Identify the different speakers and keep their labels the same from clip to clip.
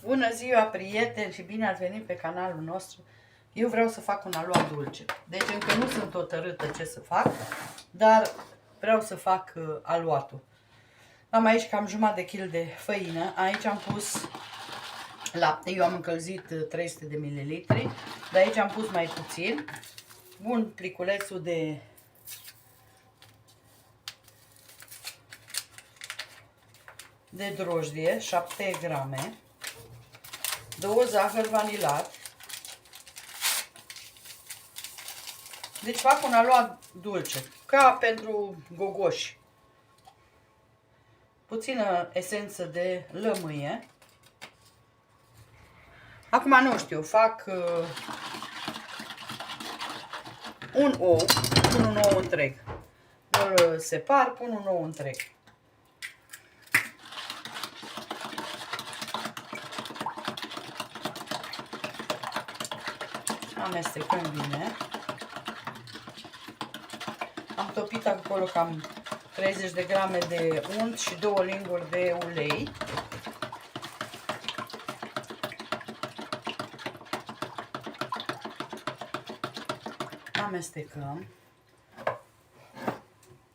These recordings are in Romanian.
Speaker 1: Bună ziua, prieteni, și bine ați venit pe canalul nostru. Eu vreau să fac un aluat dulce. Deci încă nu sunt hotărâtă ce să fac, dar vreau să fac aluatul. Am aici cam jumătate de kil de făină. Aici am pus lapte. Eu am încălzit 300 de ml, dar aici am pus mai puțin. Bun, pliculețul de drojdie, 7 grame. 2 zahăr vanilat. Deci fac un aluat dulce, ca pentru gogoși. Puțină esență de lămâie. Acum nu știu, fac un ou, pun un ou întreg. Îl separ, pun un ou întreg. Amestecăm bine. Am topit acolo cam 30 de grame de unt și 2 linguri de ulei. Amestecăm.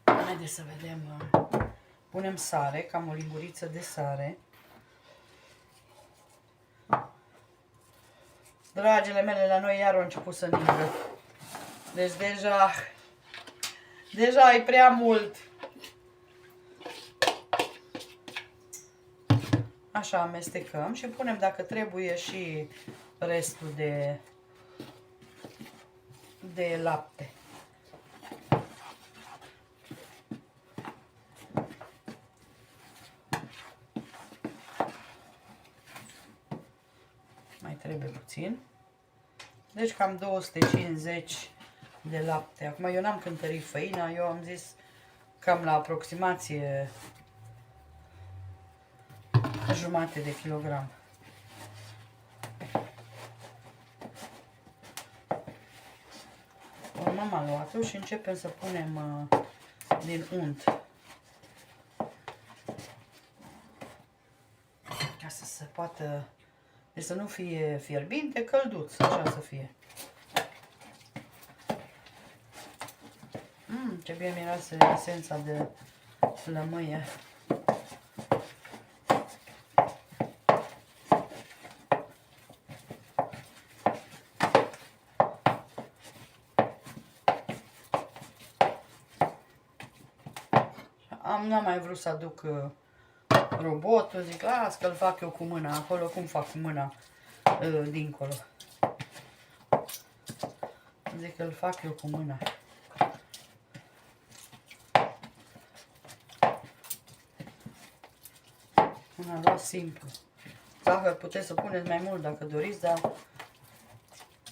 Speaker 1: Haideți să vedem. Punem sare, cam o linguriță de sare. Dragile mele, la noi iar au început să ningă. Deci deja e prea mult. Așa amestecăm și punem, dacă trebuie, și restul de lapte. Mai trebuie puțin. Deci cam 250 de lapte. Acum eu n-am cântărit făina, eu am zis cam la aproximație jumate de kilogram. Urmăm aluatul și începem să punem din unt. Ca să se poată, deci să nu fie fierbinte, călduț, așa să fie. Ce bine miroase esența de lămâie. N-am mai vrut să aduc robotul, zic, las că îl fac eu cu mâna acolo, cum fac cu mâna dincolo. Zic că îl fac eu cu mâna. Un aluat simplu. Zahăr puteți să puneți mai mult dacă doriți, dar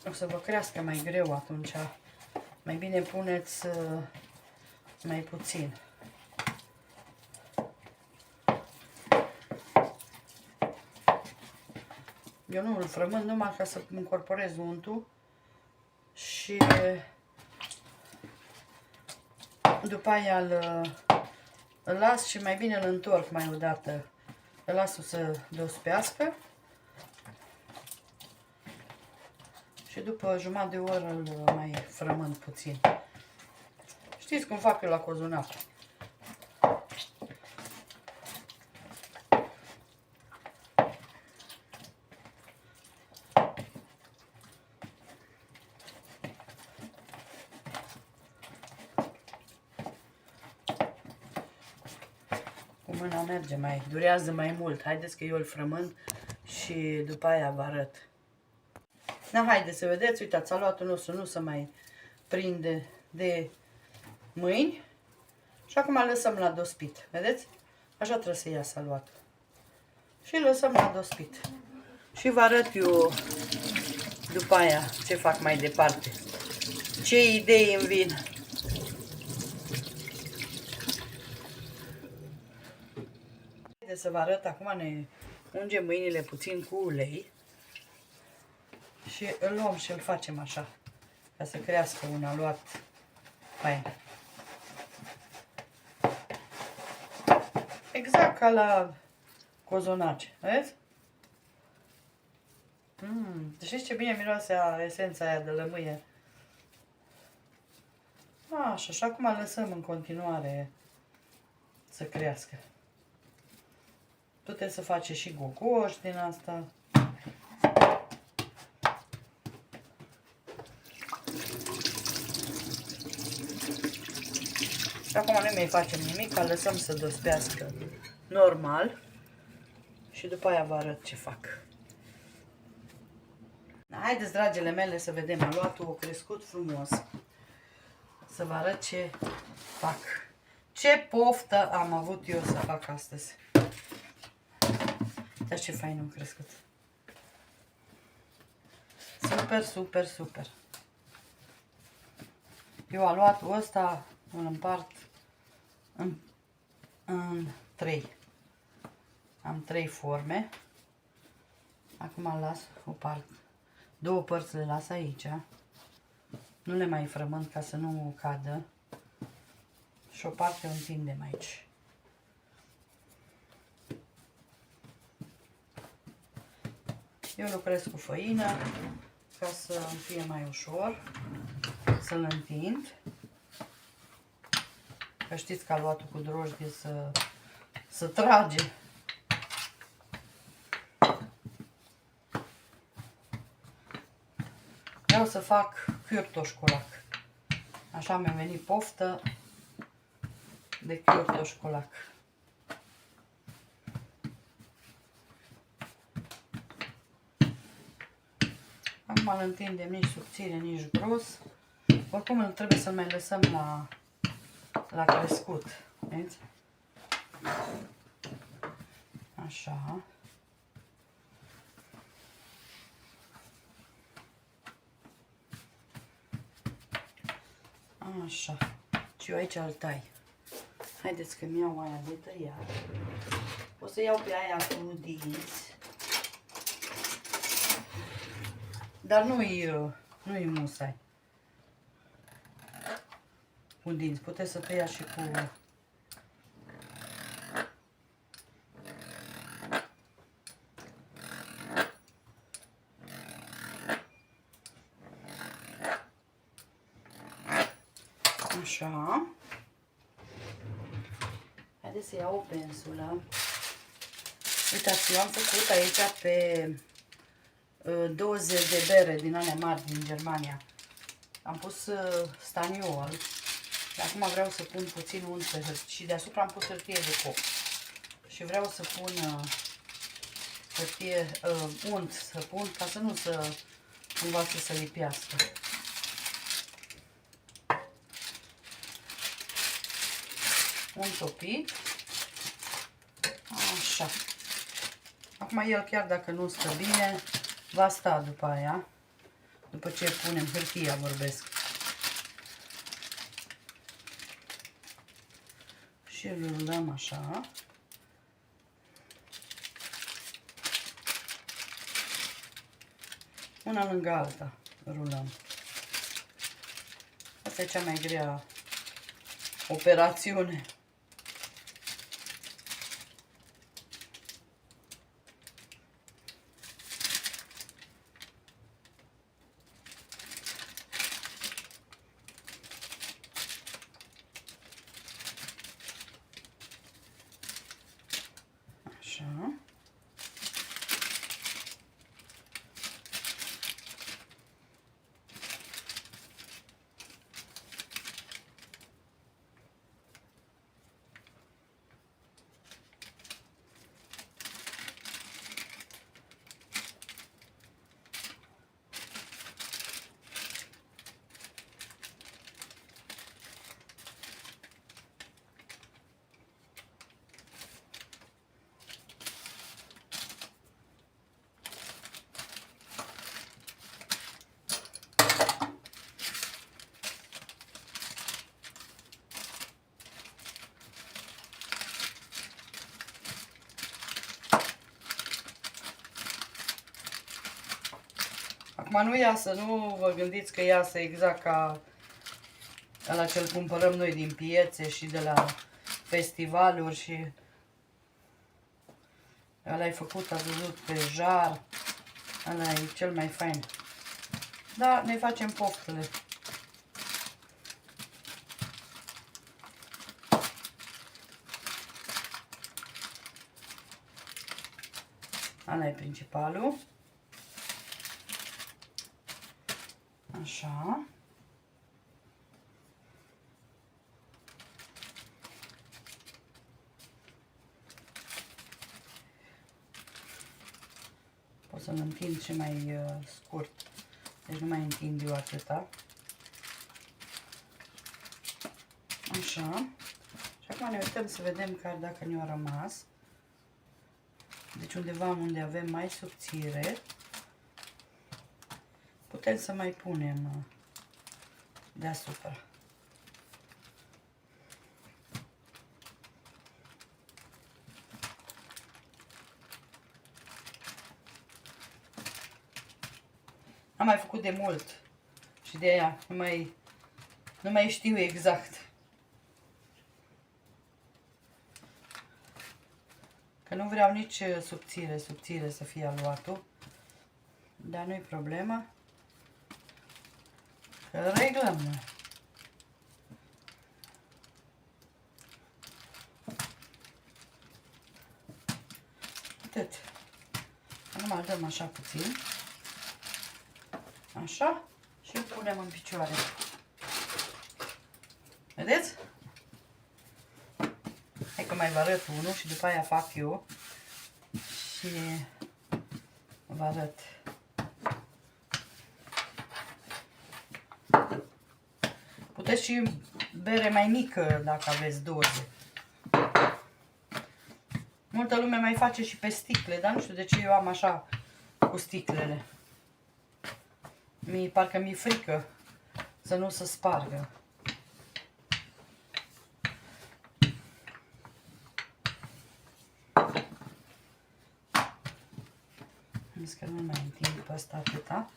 Speaker 1: o să vă crească mai greu atunci. Mai bine puneți mai puțin. Eu nu îl frământ numai ca să incorporez untul și după aia îl las și mai bine îl întorc mai o dată. Îl las să dospească și după jumătate de oră îl mai frământ puțin. Știți cum fac eu la cozonac. Mâna merge mai, durează mai mult. Haideți că eu îl frământ și după aia vă arăt. Da, haideți să vedeți, uitați, aluatul nostru nu se mai prinde de mâini. Și acum îl lăsăm la dospit, vedeți? Așa trebuie să iasă aluatul. Și îl lăsăm la dospit. Și vă arăt eu după aia ce fac mai departe. Ce idei îmi vin. Să vă arăt, acum ne ungem mâinile puțin cu ulei și îl luăm și îl facem așa, ca să crească un aluat fain. Exact ca la cozonaci, vezi? Știți ce bine miroase esența aia de lămâie? Așa, și acum lăsăm în continuare să crească. Puteți să faceți și gogoși din asta. Și acum nu mai facem nimic, lăsăm să dospească normal și după aia vă arăt ce fac. Haideți, dragile mele, să vedem. Aluatul a crescut frumos. Să vă arăt ce fac. Ce poftă am avut eu să fac astăzi. Uitați ce fain a crescut. Super, super, super. Eu aluatul ăsta îl împart în 3. Am 3 forme. Acum las o parte. 2 părți le las aici. Nu le mai frământ ca să nu cadă. Și o parte o întindem aici. Eu lucrez cu făină ca să îmi fie mai ușor să-l întind. Că știți că aluatul cu drojdie să trage. Vreau să fac chiurtoșcolac. Așa mi-a venit poftă de chiurtoșcolac. Acum îl întindem nici subțire, nici gros. Oricum îl trebuie să mai lăsăm la crescut. Vedeți? Așa. Așa. Și eu aici îl tai. Haideți că-mi iau aia de tăiat. O să iau pe aia cu dinți. Dar nu-i musai. Cu dinți. Puteți să tăiați și cu... Așa. Haideți să iau o pensulă. Uitați, eu am făcut aici pe doze de bere din alea mari din Germania. Am pus staniol. Și acum vreau să pun puțin unt pe hârtie. Și deasupra am pus hârtie de coc. Și vreau să pun hârtie, unt să pun ca să nu cumva să se lipească. Un topit. Așa. Acum el, chiar dacă nu stă bine, va sta după aia. După ce punem hârtia, vorbesc. Și îl rulăm așa. Una lângă alta rulăm. Asta e cea mai grea operațiune. Așa. Acum nu iasă, nu vă gândiți că iasă exact ca ăla ce-l cumpărăm noi din piețe și de la festivaluri și ăla e făcut, a văzut pe jar. Ăla e cel mai fain. Da, ne facem poftele. Ăla e principalul. Așa. Pot să-l întind și mai scurt. Deci nu mai întind eu atâta. Așa. Și acum ne uităm să vedem dacă ne-a rămas. Deci undeva unde avem mai subțire, putem să mai punem deasupra. Am mai făcut de mult și de aia nu mai știu exact. Că nu vreau nici subțire să fie aluatul. Dar nu-i problemă. Că reglăm noi. Atât. Numai dăm așa puțin. Așa. Și îl punem în picioare. Vedeți? Hai că mai vă arăt unul și după aia fac eu. Și vă arăt. Puteți și bere mai mică dacă aveți doze. Multă lume mai face și pe sticle, dar nu știu de ce eu am așa cu sticlele. Parcă mi-e frică să nu se spargă. Zic că nu mai întind pe ăsta atâta.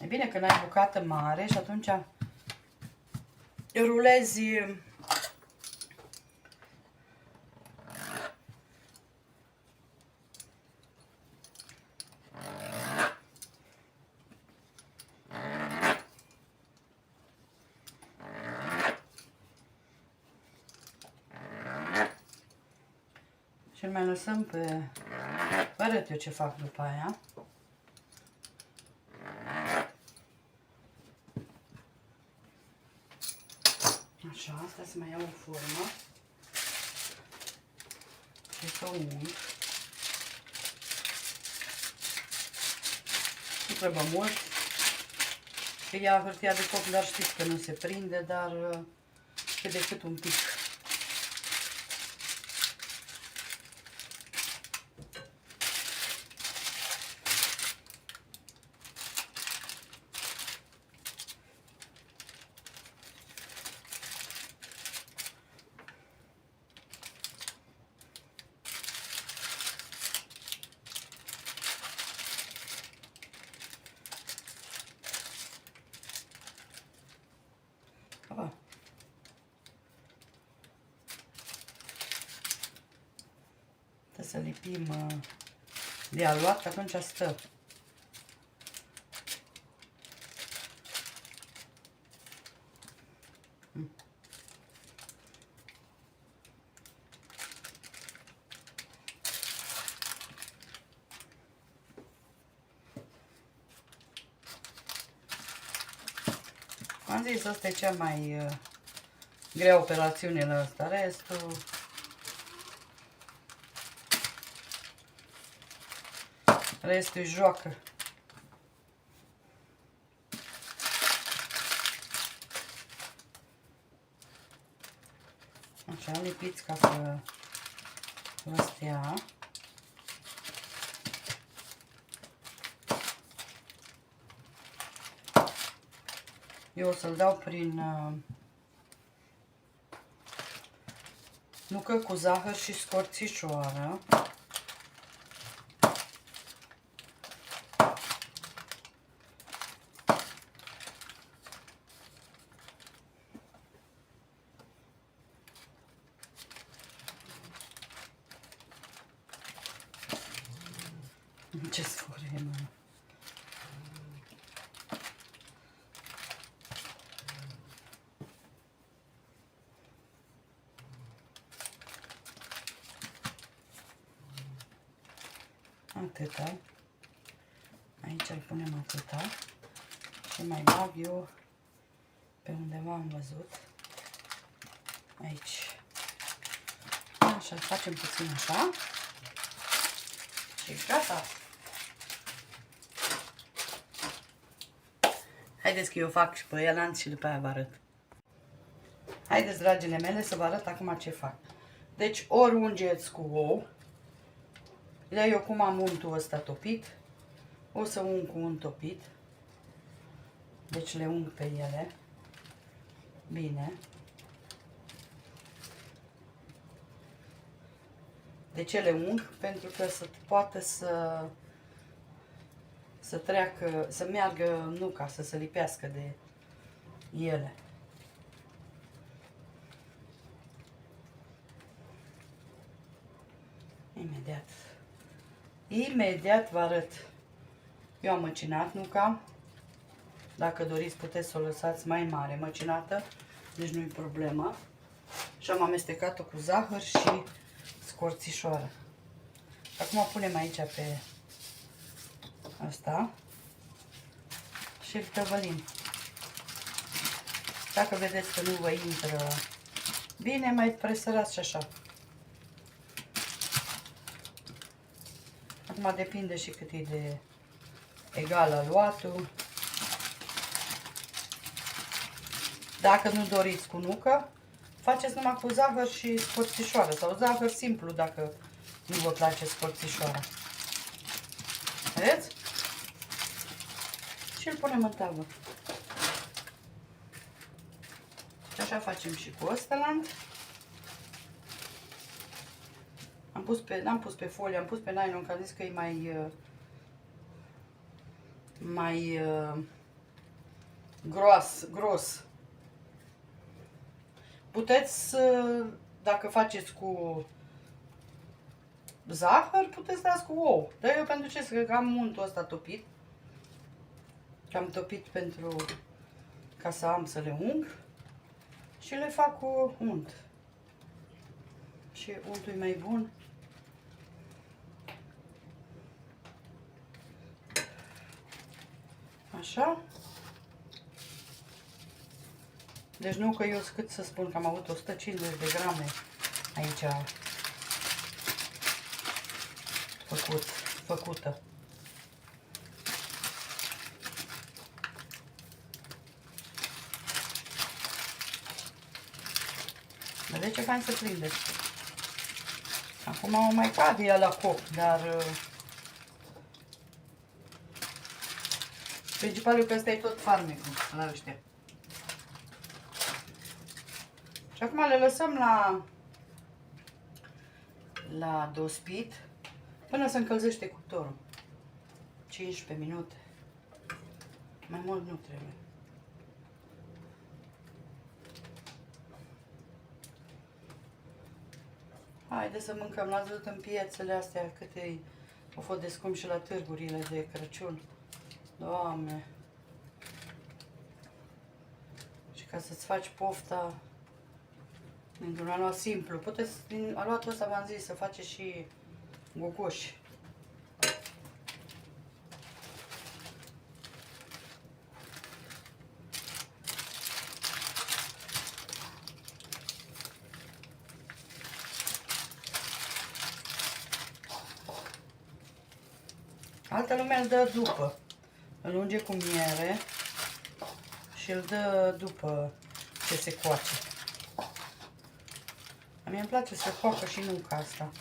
Speaker 1: E bine că n-ai bucată mare și atunci rulezi și îl mai lăsăm pe... Vă arăt eu ce fac după aia. Așa, asta să mai iau o formă și să o ung. Nu trebuie mult, că ia hârtia de foc, dar știți că nu se prinde, dar cât de cât un pic. Să lipim de aluat, atunci stă. Am zis, asta e cea mai grea operațiune la asta. Restul joacă. Așa, lipiți ca să vă stea. Eu o să-l dau prin nucă cu zahăr și scorțișoară. Ce sfore, mă. Atâta. Aici îl punem atâta. Și mai bag eu pe undeva am văzut. Aici. Așa, facem puțin așa. Și gata. Haideți că eu fac și pe elant și după aia vă arăt. Haideți, dragile mele, să vă arăt acum ce fac. Deci, ori ungeți cu ou. Eu cum am untul ăsta topit, o să ung cu unt topit. Deci le ung pe ele. Bine. De ce le ung? Pentru că să poată să treacă, să meargă nuca, să se lipească de ele. Imediat vă arăt. Eu am măcinat nuca. Dacă doriți puteți să o lăsați mai mare măcinată, deci nu-i problemă. Și am amestecat-o cu zahăr și scorțișoară. Acum o punem aici pe asta și îl tăvălim. Dacă vedeți că nu vă intră bine, mai presărați și așa. Acum depinde și cât e de egal aluatul. Dacă nu doriți cu nucă, faceți numai cu zahăr și scorțișoară sau zahăr simplu dacă nu vă place scorțișoara. Vedeți? Și îl punem în tavă. Și așa facem și cu ăsta. N-am pus pe folie, am pus pe nylon, că am zis că e mai gros. Puteți, dacă faceți cu zahăr, puteți dați cu ou. Dar eu pentru ce? Că am untul ăsta topit. Că am topit ca să am să le ung. Și le fac cu unt. Și untul e mai bun. Așa. Deci nu că eu cât să spun că am avut 150 de grame aici făcută. Vedeți ce fain să prinde. Acum o mai cade ea la coc, dar principalul că ăsta e tot farmecul la ăștia. Și acum le lăsăm la dospit până se încălzește cuptorul. 15 minute. Mai mult nu trebuie. Haideți să mâncăm. L-ați văzut în piețele astea câte au fost de scump și la târgurile de Crăciun. Doamne! Și ca să-ți faci pofta dintr-un aluat simplu. Puteți, din aluatul ăsta v-am zis, să faceți și gogoși. Altă lume îl dă după. Îl unge cu miere și îl dă după ce se coace. A mie îmi place să coacă și nuca asta.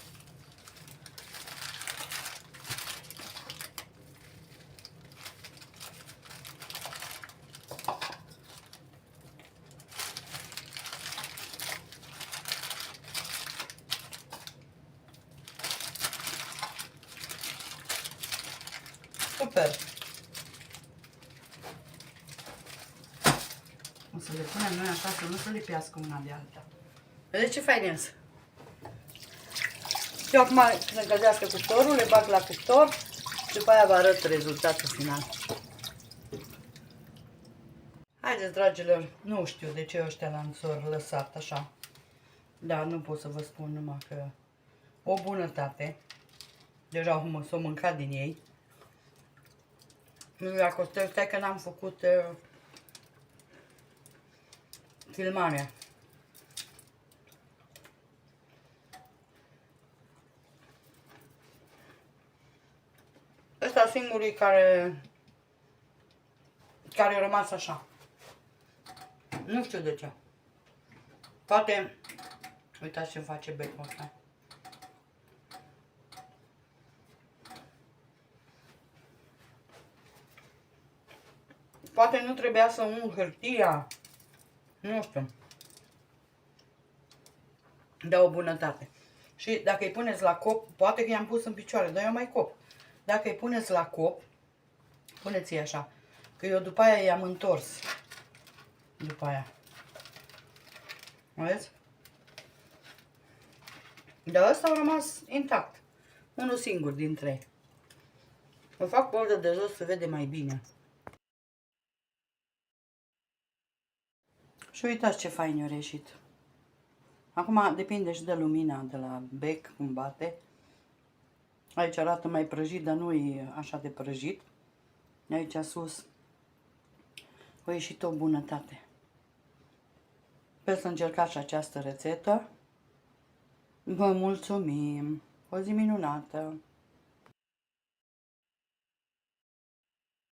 Speaker 1: Super! O să le punem noi așa să nu se lipească una de alta. Vedeți ce fain ies? Eu acum, când încălzească cuptorul, le bag la cuptor După aia vă arăt rezultatul final. Haideți, dragilor, nu știu de ce ăștia l-am lăsat așa. Dar nu pot să vă spun numai că o bunătate. Deja s-o mâncat din ei. Nu i-a costat, stai că n-am făcut filmarea. Ăsta singurii care a rămas așa. Nu știu de ce. Poate, uitați ce face becul ăsta. Poate nu trebuia să ung hârtia. Nu știu. De o bunătate. Și dacă îi puneți la cop, poate că i-am pus în picioare, dar eu mai cop. Dacă îi puneți la cop, puneți-i așa. Că eu după aia i-am întors. După aia. Vedeți? Dar ăsta a rămas intact. Unul singur dintre ei. O fac poldă de jos, se vede mai bine. Și uitați ce fain a reșit. Acum depinde și de lumina de la bec, cum bate. Aici arată mai prăjit, dar nu e așa de prăjit. Aici sus a ieșit o bunătate. Sper să încercați și această rețetă. Vă mulțumim! O zi minunată!